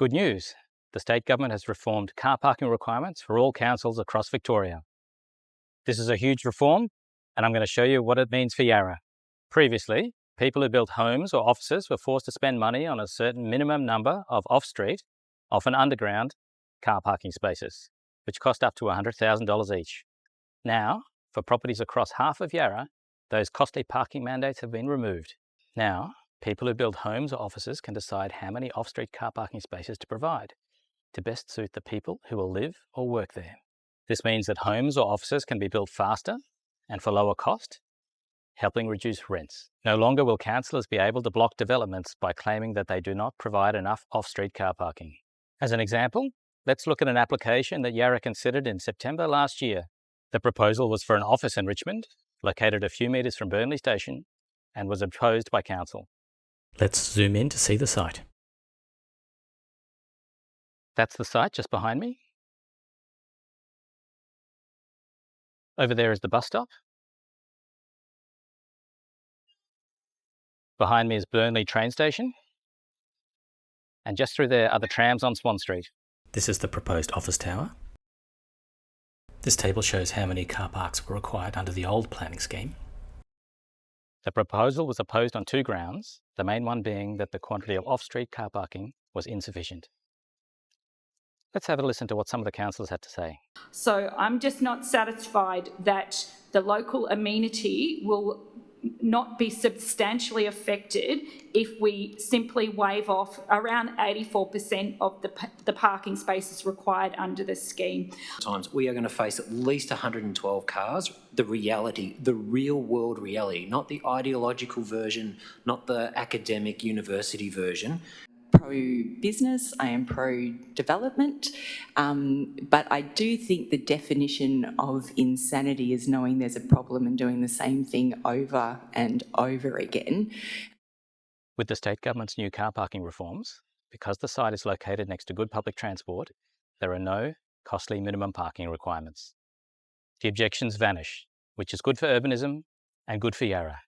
Good news, the state government has reformed car parking requirements for all councils across Victoria. This is a huge reform, and I'm going to show you what it means for Yarra. Previously, people who built homes or offices were forced to spend money on a certain minimum number of off-street, often underground, car parking spaces, which cost up to $100,000 each. Now, for properties across half of Yarra, those costly parking mandates have been removed. Now, people who build homes or offices can decide how many off-street car parking spaces to provide to best suit the people who will live or work there. This means that homes or offices can be built faster and for lower cost, helping reduce rents. No longer will councillors be able to block developments by claiming that they do not provide enough off-street car parking. As an example, let's look at an application that Yarra considered in September last year. The proposal was for an office in Richmond, located a few metres from Burnley Station, and was opposed by council. Let's zoom in to see the site. That's the site just behind me. Over there is the bus stop. Behind me is Burnley train station. And just through there are the trams on Swan Street. This is the proposed office tower. This table shows how many car parks were required under the old planning scheme. The proposal was opposed on two grounds, the main one being that the quantity of off-street car parking was insufficient. Let's have a listen to what some of the councillors had to say. So I'm just not satisfied that the local amenity will not be substantially affected if we simply waive off around 84% of the parking spaces required under the scheme. Times we are going to face at least 112 cars. The reality, the real world reality, not the ideological version, not the academic university version. Pro-business, I am pro-development, but I do think the definition of insanity is knowing there's a problem and doing the same thing over and over again. With the state government's new car parking reforms, because the site is located next to good public transport, there are no costly minimum parking requirements. The objections vanish, which is good for urbanism and good for Yarra.